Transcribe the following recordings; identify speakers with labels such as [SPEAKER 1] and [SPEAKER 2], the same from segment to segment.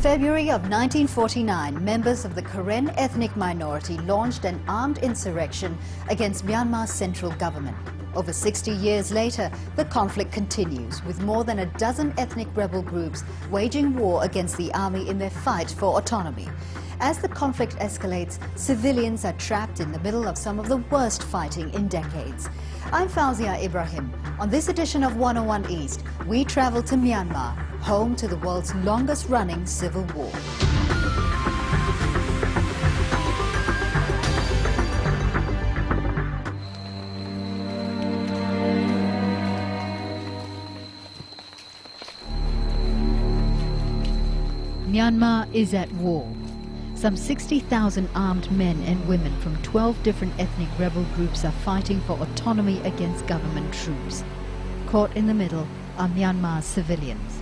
[SPEAKER 1] February of 1949, members of the Karen ethnic minority launched an armed insurrection against Myanmar's central government. Over 60 years later, the conflict continues, with more than a dozen ethnic rebel groups waging war against the army in their fight for autonomy. As the conflict escalates, civilians are trapped in the middle of some of the worst fighting in decades. I'm Fauzia Ibrahim. On this edition of 101 East, we travel to Myanmar, home to the world's longest-running civil war. Myanmar is at war. Some 60,000 armed men and women from 12 different ethnic rebel groups are fighting for autonomy against government troops. Caught in the middle are Myanmar's civilians.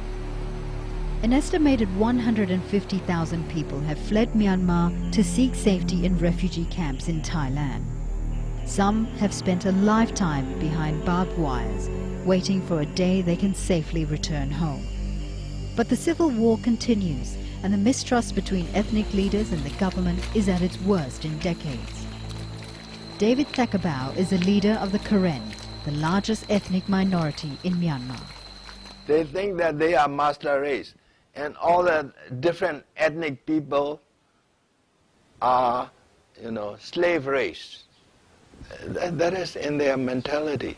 [SPEAKER 1] An estimated 150,000 people have fled Myanmar to seek safety in refugee camps in Thailand. Some have spent a lifetime behind barbed wires, waiting for a day they can safely return home. But the civil war continues, and the mistrust between ethnic leaders and the government is at its worst in decades. David Thakkabao is a leader of the Karen, the largest ethnic minority in Myanmar.
[SPEAKER 2] They think that they are master race, and all the different ethnic people are, slave race. That is in their mentality.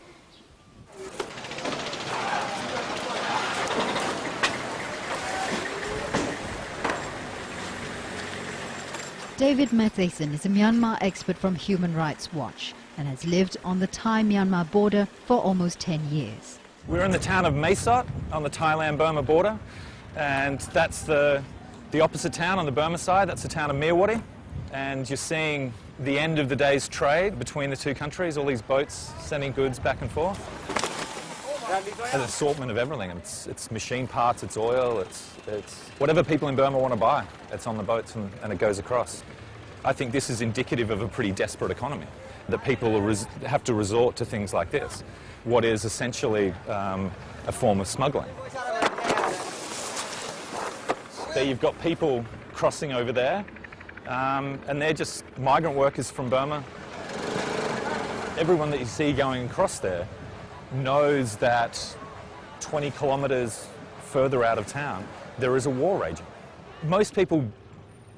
[SPEAKER 1] David Matheson is a Myanmar expert from Human Rights Watch and has lived on the Thai-Myanmar border for almost 10 years.
[SPEAKER 3] We're in the town of Mae Sot on the Thailand-Burma border, and that's the opposite town on the Burma side. That's the town of Mewari, and you're seeing the end of the day's trade between the two countries, all these boats sending goods back and forth. An assortment of everything. It's machine parts, it's oil, it's whatever people in Burma want to buy. It's on the boats and it goes across. I think this is indicative of a pretty desperate economy, that people have to resort to things like this, what is essentially a form of smuggling. There you've got people crossing over there, and they're just migrant workers from Burma. Everyone that you see going across there knows that 20 kilometres further out of town there is a war raging. Most people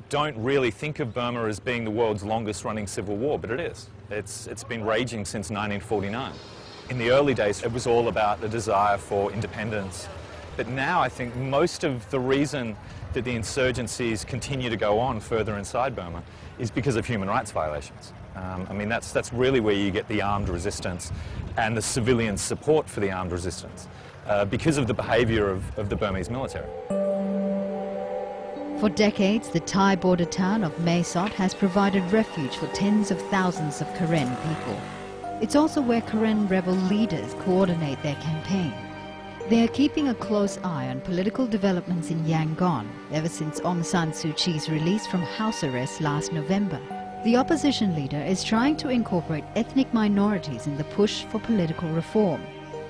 [SPEAKER 3] don't really think of Burma as being the world's longest running civil war, but it is. It's been raging since 1949. In the early days it was all about the desire for independence, but now I think most of the reason that the insurgencies continue to go on further inside Burma is because of human rights violations. That's really where you get the armed resistance and the civilian support for the armed resistance, because of the behaviour of the Burmese military.
[SPEAKER 1] For decades, the Thai border town of Mae Sot has provided refuge for tens of thousands of Karen people. It's also where Karen rebel leaders coordinate their campaign. They are keeping a close eye on political developments in Yangon ever since Aung San Suu Kyi's release from house arrest last November. The opposition leader is trying to incorporate ethnic minorities in the push for political reform.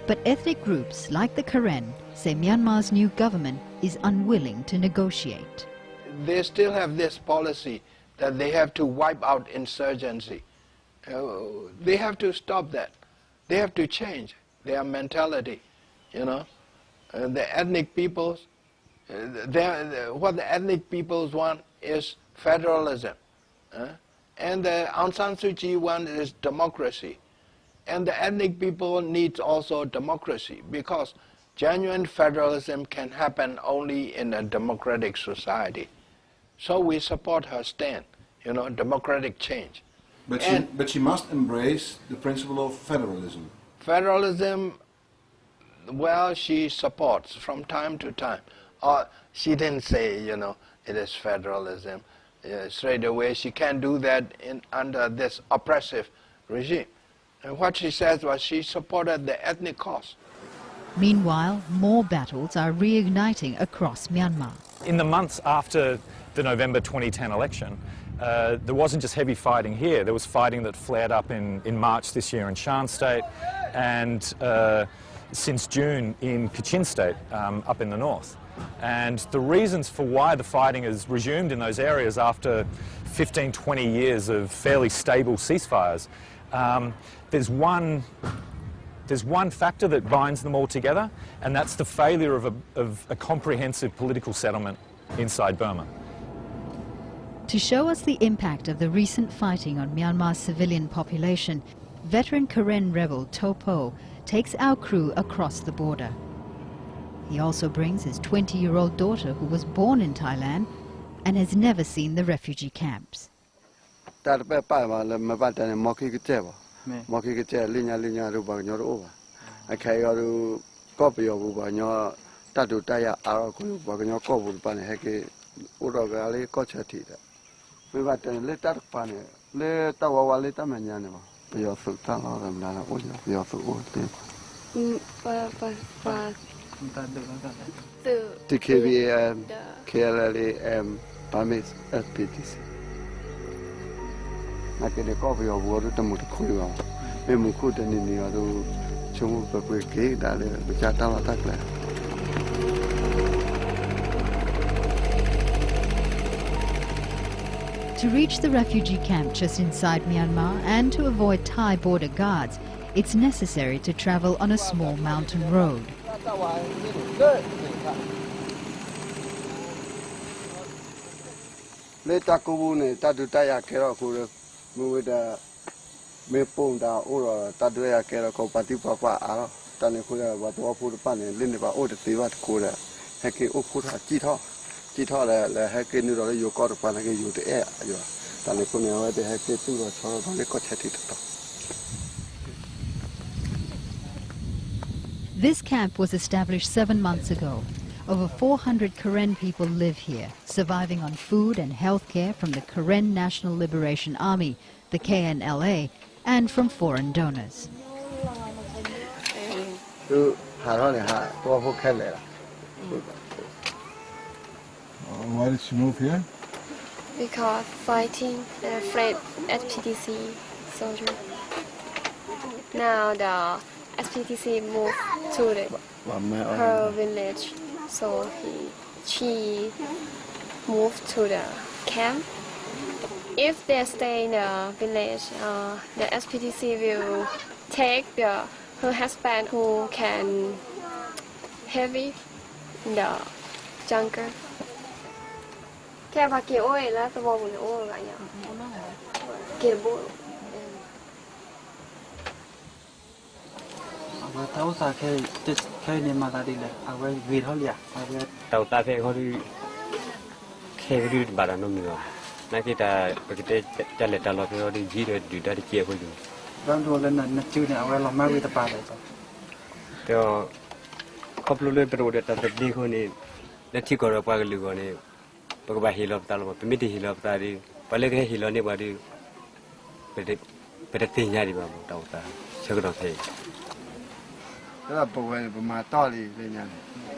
[SPEAKER 1] But ethnic groups like the Karen say Myanmar's new government is unwilling to negotiate.
[SPEAKER 2] They still have this policy that they have to wipe out insurgency. They have to stop that. They have to change their mentality. The ethnic peoples, what the ethnic peoples want is federalism. And the Aung San Suu Kyi one is democracy. And the ethnic people needs also democracy, because genuine federalism can happen only in a democratic society. So we support her stand, democratic change.
[SPEAKER 4] But she must embrace the principle of federalism.
[SPEAKER 2] Federalism, well, she supports from time to time. She didn't say, it is federalism. Straight away, she can't do that under this oppressive regime. And what she said was she supported the ethnic cause.
[SPEAKER 1] Meanwhile, more battles are reigniting across Myanmar.
[SPEAKER 3] In the months after the November 2010 election, there wasn't just heavy fighting here. There was fighting that flared up in March this year in Shan State, and since June in Kachin State, up in the north. And the reasons for why the fighting has resumed in those areas after 15, 20 years of fairly stable ceasefires, there's one factor that binds them all together, and that's the failure of a comprehensive political settlement inside Burma.
[SPEAKER 1] To show us the impact of the recent fighting on Myanmar's civilian population, veteran Karen rebel Topo takes our crew across the border. He also brings his 20-year-old daughter who was born in Thailand and has never seen the refugee camps.
[SPEAKER 5] TKVM, KLLAM, Burmese SPTC. Nakene copy of water to Mutukuya. Memukutani Niadu Chumu Pake, Dale, Bichatala Takla.
[SPEAKER 1] To reach the refugee camp just inside Myanmar and to avoid Thai border guards, it's necessary to travel on a small mountain road.
[SPEAKER 5] Later, Kubune, Tatutaya Kerakura, move the Mepunda or Tatuya Kerako Patipapa, Tanakura, but Wapu Pan and Linda or the Tivat Kura, Heki Upura, Tita, the Heki Nuro, you got a pan again, you the air, Tanakuna, the Heki Tura, or the Cochetita.
[SPEAKER 1] This camp was established 7 months ago. Over 400 Karen people live here, surviving on food and health care from the Karen National Liberation Army, the KNLA, and from foreign donors.
[SPEAKER 4] Why did you move here?
[SPEAKER 6] Because fighting and afraid SPTC soldier. Now the SPTC moved to her village, so she moved to the camp. If they stay in the village, the SPTC will take her husband who can heavy in the jungle.
[SPEAKER 5] Đó bộ về mà to đi lên nhà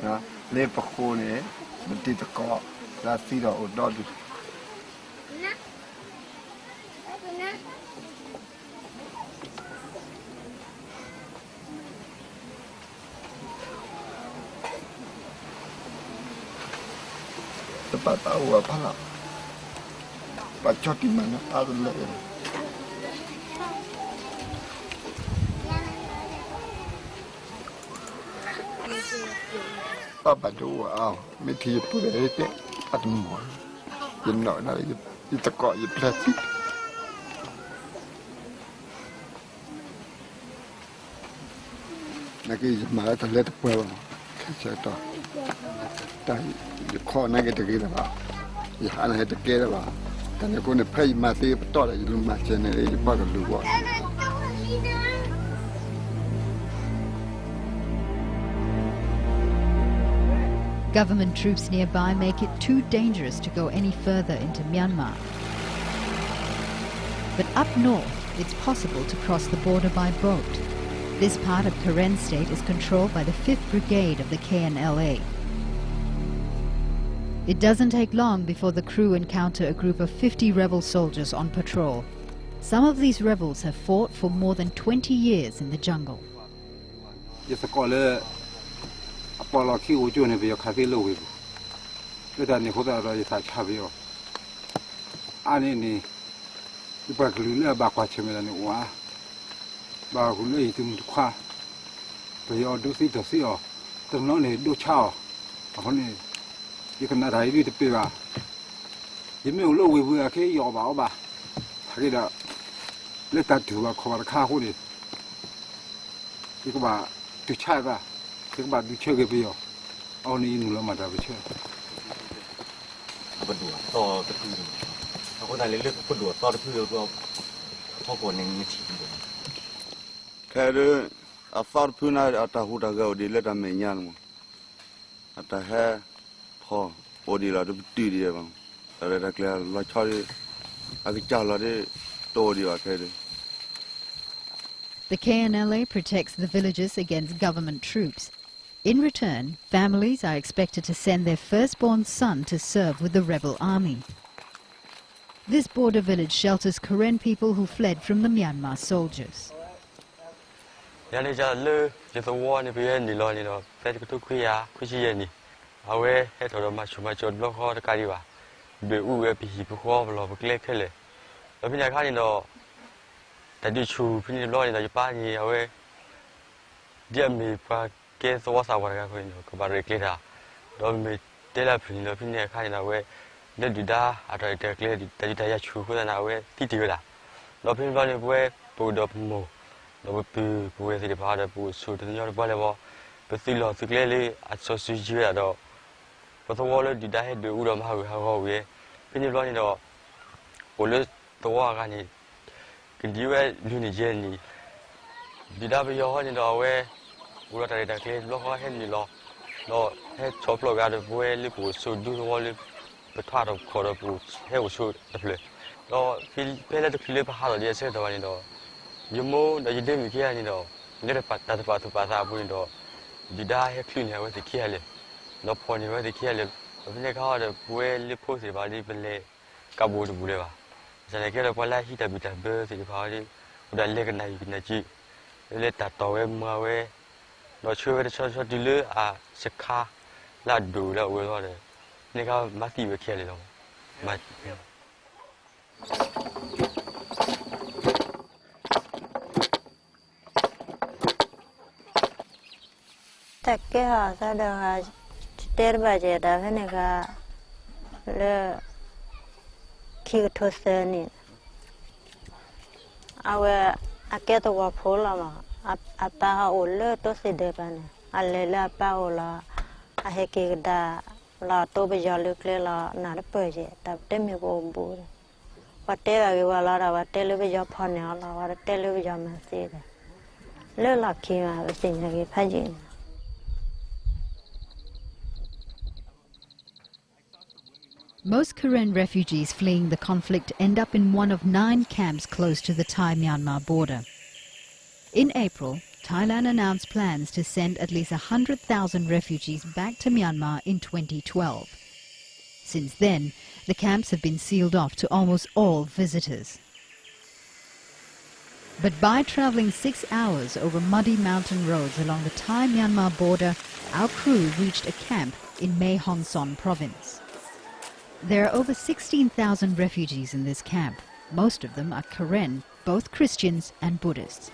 [SPEAKER 5] đó lên bậc cô này mình đi tập cọ ra xí đó ở đó đi tập tao ở phá lạ và cho tim mình nó tao lên Papa do me tea put it at the more. You know, it's a got your plastic. Naki is my to let the well. You call negative about. You had to get about. Then you're going to pay my daughter, you don't match any part of the world.
[SPEAKER 1] Government troops nearby make it too dangerous to go any further into Myanmar. But up north, it's possible to cross the border by boat. This part of Karen State is controlled by the 5th Brigade of the KNLA. It doesn't take long before the crew encounter a group of 50 rebel soldiers on patrol. Some of these rebels have fought for more than 20 years in the jungle.
[SPEAKER 7] Apollo Q, you never have a Let me put out a chavio. Annie, the Bagulina Baquachim wa Bagulay to Qua. But you do see to see or the nonny do chow. Only you cannot hide it to Piva. You may look we will okay your Baba. Hurry up. Let that to a cover car hoodie. Think about to Chava. Think about the Chugabio. Only in Lamada.
[SPEAKER 8] But do a thought the food. I would I look for do a thought of food of opening it.
[SPEAKER 5] Kadu a far puna at a hutago, the letter Menyan. At a hair, paw, body lot of duty. A letter clear, like Charlie, a Charlie, told you.
[SPEAKER 1] The KNLA protects the villages against government troops. In return, families are expected to send their firstborn son to serve with the rebel army. This border village shelters Karen people who fled from the Myanmar soldiers.
[SPEAKER 9] Cái số sao vậy các bạn có bảo vệ ra, đó mình đây là phim nó phim này khai nào vậy, để đi đa, ở đây để cái để đi ra chùa cái nào vậy, tí tí là, đó phim đó này vậy, bù đập mồ, đó bù thì để phá được bù sụt thì nhau bao lâu, bù xí lo xí cái này, ở số suy nghĩ là đó, bù số đó đi đa hết được udom hao vậy, phim đó này đó, bù lấy số cái này, cái gì vậy, lưu này gì này, đi đa bây giờ này đó vậy. Ula tadi dah klik lo kau hen ni lo hen chop lo gado buat li bu su du lo li betul ada kau ada bu hen usu dah lo fil pela tu klik bahasa dia saya tahu ni lo jemu dah jadi mikir ni lo ni dah tu bahasa bu ni lo jadi hen klik ni awak tikir le lo pon ni awak tikir le tapi ni kau ada buat li pun si balik beli kabu tu boleh bah jadi kita pula kita bitar ber si balik udah le kena ji le tak tahu mawe nó chưa cho đi lưỡi sẽ khá là đủ là uống thôi đấy nên các bác sĩ về kia rồi mà
[SPEAKER 10] tất cả họ sẽ được tết bây giờ đã phải này cả là khi thua xe này cái tôi phố là mà apa ha ule to se de bane alela pa ola a he ke da la to be jalu kle la na de pe je ta te me bo bu wa te ga ge wa la da wa te le be ja phon ya la wa te le be ja ma se de le la ki ma be sin ge pha ji.
[SPEAKER 1] Most Karen refugees fleeing the conflict end up in one of 9 camps close to the Thai-Myanmar border. In April, Thailand announced plans to send at least 100,000 refugees back to Myanmar in 2012. Since then, the camps have been sealed off to almost all visitors. But by travelling 6 hours over muddy mountain roads along the Thai-Myanmar border, our crew reached a camp in Mae Hon Son province. There are over 16,000 refugees in this camp. Most of them are Karen, both Christians and Buddhists.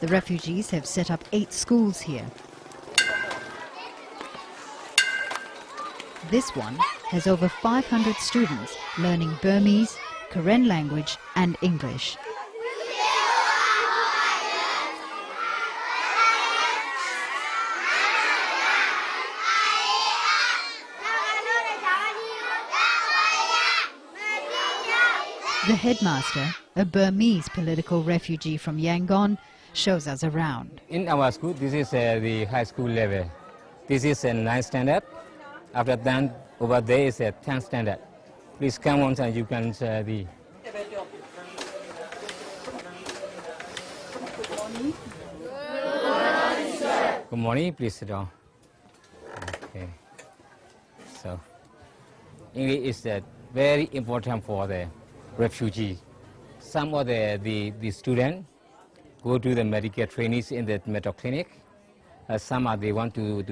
[SPEAKER 1] The refugees have set up 8 schools here. This one has over 500 students learning Burmese, Karen language and English. The headmaster, a Burmese political refugee from Yangon, shows us around.
[SPEAKER 11] In our school, this is the high school level. This is a 9th standard. After that, over there is a 10th standard. Please come on and you can the. Good morning, please sit down. Okay. So, English is very important for the refugees. Some of the students go to the medical trainees in the medical clinic. Some they want to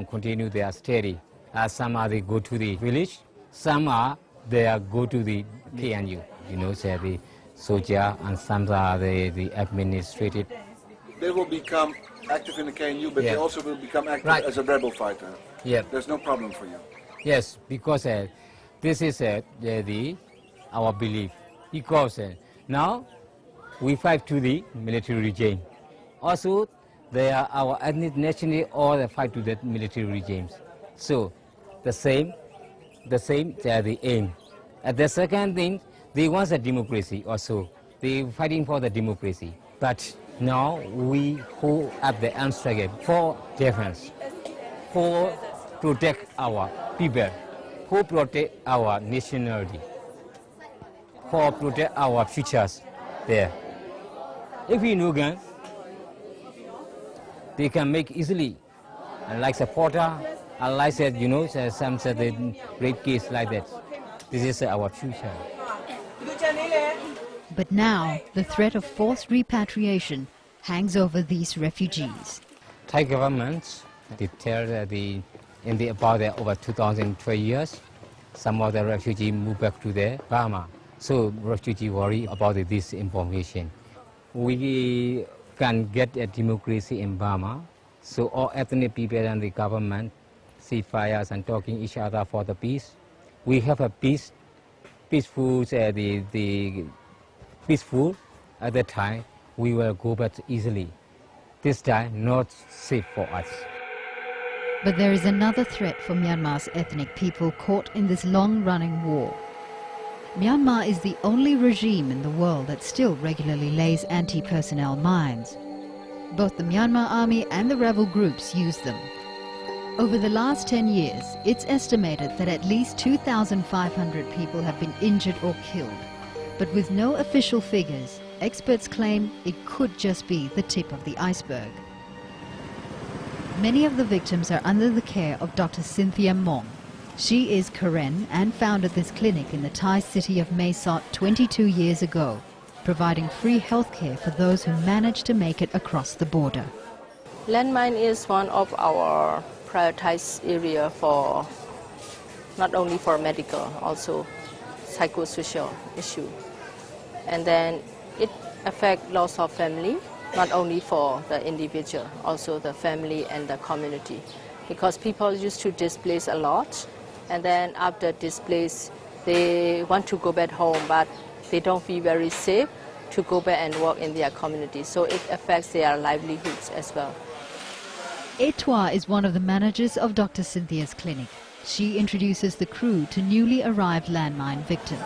[SPEAKER 11] continue their study Some are they go to the village. Some are they are go to the KNU. You know, say the soldier, and some are the administrative.
[SPEAKER 4] They will become active in the KNU, but they also will become active as a rebel fighter.
[SPEAKER 11] Yeah.
[SPEAKER 4] There's no problem for you.
[SPEAKER 11] Yes, because this is our belief. Because now we fight to the military regime. Also, they are our ethnic nationality or they fight to the military regimes. So, the same, they are the aim. And the second thing, they want a democracy also. They fighting for the democracy. But now we hold up the arms struggle for defense, for protect our people, who protect our nationality, who protect our futures there. If we know gun, they can make easily, like supporter, like said, you know, some said the rape case like that. This is our future.
[SPEAKER 1] But now, the threat of forced repatriation hangs over these refugees.
[SPEAKER 11] Thai governments, they tell about over 2012 years, some of the refugees move back to their Burma. So refugees worry about this information. We can get a democracy in Burma, so all ethnic people and the government see fires and talking each other for the peace. We have a peaceful peaceful at that time. We will go back easily. This time, not safe for us.
[SPEAKER 1] But there is another threat for Myanmar's ethnic people caught in this long-running war. Myanmar is the only regime in the world that still regularly lays anti-personnel mines. Both the Myanmar army and the rebel groups use them. Over the last 10 years, it's estimated that at least 2,500 people have been injured or killed. But with no official figures, experts claim it could just be the tip of the iceberg. Many of the victims are under the care of Dr. Cynthia Mong. She is Karen and founded this clinic in the Thai city of Mae Sot 22 years ago, providing free healthcare for those who manage to make it across the border.
[SPEAKER 12] Landmine is one of our prioritized area for not only for medical, also psychosocial issue. And then it affects loss of family, not only for the individual, also the family and the community. Because people used to displace a lot, and then after displace, they want to go back home, but they don't feel very safe to go back and work in their community. So it affects their livelihoods as well.
[SPEAKER 1] Etwa is one of the managers of Dr. Cynthia's clinic. She introduces the crew to newly arrived landmine victims.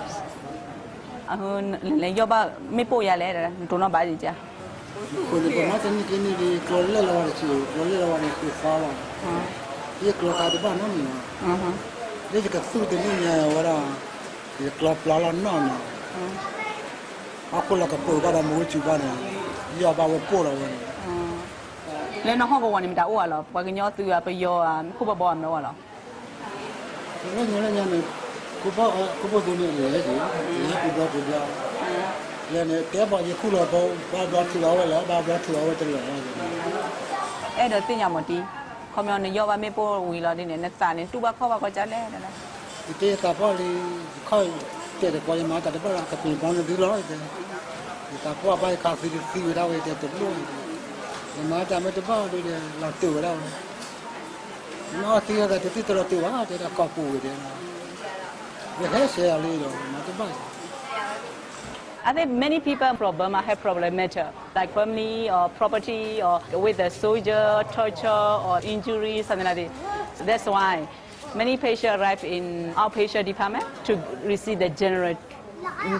[SPEAKER 13] I think many people from Burma have problem matter, like family or property or with a soldier, torture or injury, something like that. That's why many patients arrive in outpatient department to receive the general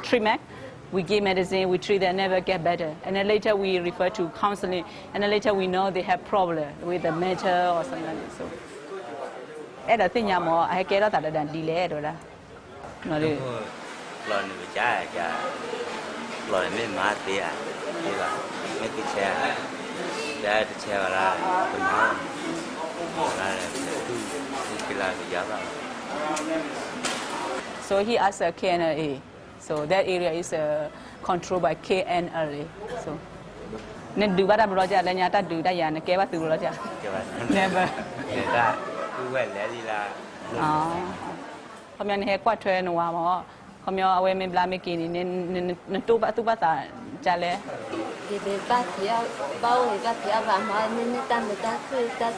[SPEAKER 13] treatment. We give medicine, we treat them, never get better. And then later we refer to counseling, and then later we know they have problem with the mental or something like that. So, I think I get that than delay. So he asked a KNLA. So that area is controlled by KNLA. So, never. Kami ni hek kuat train wa mo. Kami awe me bla me kini ni tu ba ta jale.
[SPEAKER 6] Di ba dia bau ni ba dia ba ma ni tan ta ku ta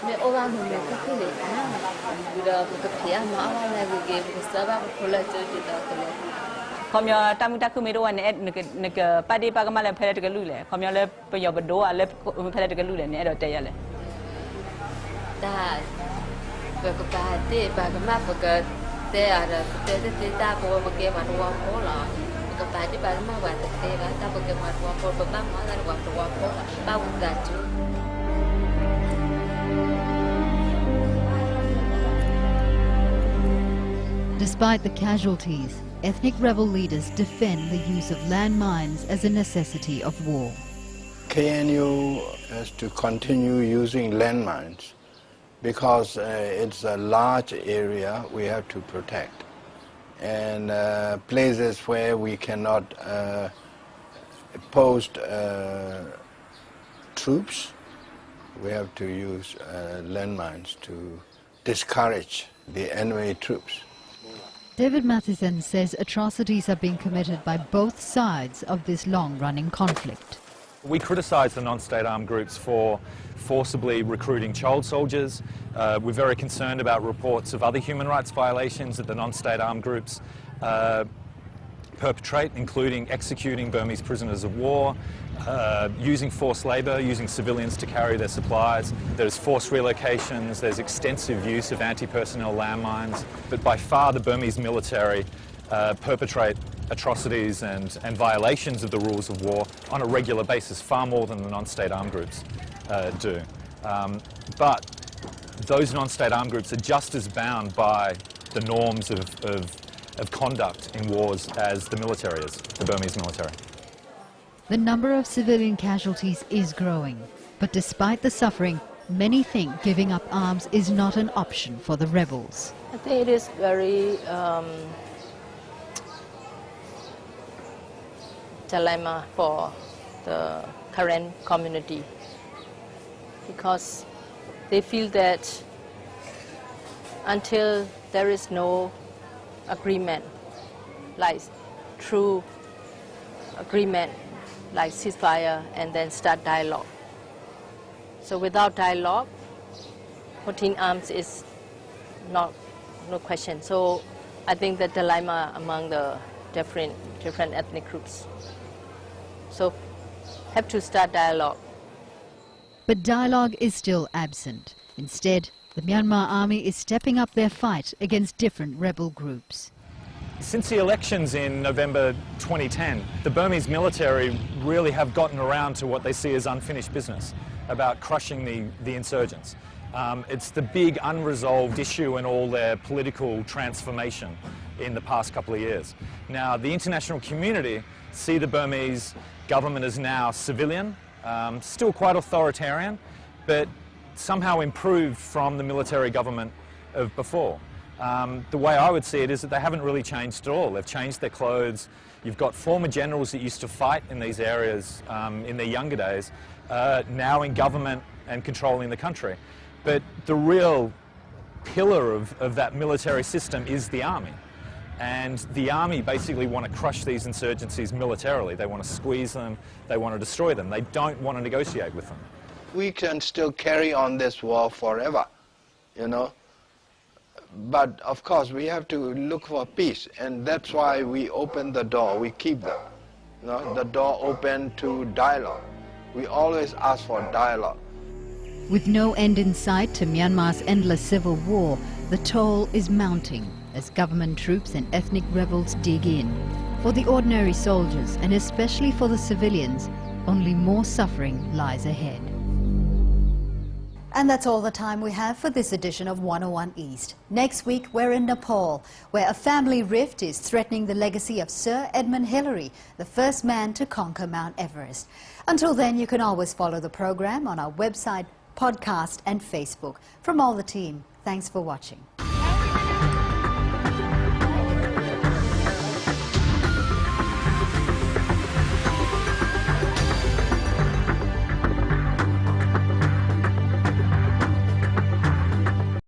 [SPEAKER 6] me orang ni me ku ni na. Udah ke dia ma awal lagi ke sebab pula jadi tak boleh.
[SPEAKER 13] Kami tamu tak kami doan ni ke padi pagamal le pele ke lule. Kami le peyo berdoa le pele ke lule ni ada tayar le.
[SPEAKER 6] Dah berkepati bagaimana berket ada kita bawa bagaimana uang pola berkepati bagaimana buat kita tak bagaimana uang pola bagaimana uang pola tahu gaji.
[SPEAKER 1] Despite the casualties, ethnic rebel leaders defend the use of landmines as a necessity of war.
[SPEAKER 2] KNU has to continue using landmines because it's a large area we have to protect, and places where we cannot post troops, we have to use landmines to discourage the enemy troops.
[SPEAKER 1] David Mathisen says atrocities are being committed by both sides of this long-running conflict.
[SPEAKER 3] We criticise the non-state armed groups for forcibly recruiting child soldiers. We're very concerned about reports of other human rights violations that the non-state armed groups perpetrate, including executing Burmese prisoners of war, using forced labour, using civilians to carry their supplies. There's forced relocations, there's extensive use of anti-personnel landmines, but by far the Burmese military perpetrate atrocities and violations of the rules of war on a regular basis, far more than the non-state armed groups do. But those non-state armed groups are just as bound by the norms of conduct in wars as the military is, the Burmese military.
[SPEAKER 1] The number of civilian casualties is growing, but despite the suffering, many think giving up arms is not an option for the rebels.
[SPEAKER 12] I think it is very dilemma for the current community because they feel that until there is no agreement, like true agreement, like ceasefire and then start dialogue. So without dialogue, putting arms is no question. So I think the dilemma among the different ethnic groups. So have to start dialogue.
[SPEAKER 1] But dialogue is still absent. Instead, the Myanmar army is stepping up their fight against different rebel groups.
[SPEAKER 3] Since the elections in November 2010, the Burmese military really have gotten around to what they see as unfinished business about crushing the insurgents. It's the big unresolved issue in all their political transformation in the past couple of years. Now, the international community see the Burmese government as now civilian, still quite authoritarian, but somehow improved from the military government of before. The way I would see it is that they haven't really changed at all. They've changed their clothes. You've got former generals that used to fight in these areas in their younger days, now in government and controlling the country. But the real pillar of that military system is the army. And the army basically want to crush these insurgencies militarily. They want to squeeze them, they want to destroy them. They don't want to negotiate with them.
[SPEAKER 2] We can still carry on this war forever, you know. But of course we have to look for peace, and that's why we open the door, we keep the door open to dialogue. We always ask for dialogue.
[SPEAKER 1] With no end in sight to Myanmar's endless civil war, the toll is mounting as government troops and ethnic rebels dig in. For the ordinary soldiers, and especially for the civilians, only more suffering lies ahead. And that's all the time we have for this edition of 101 East. Next week, we're in Nepal, where a family rift is threatening the legacy of Sir Edmund Hillary, the first man to conquer Mount Everest. Until then, you can always follow the program on our website, podcast and Facebook. From all the team, thanks for watching.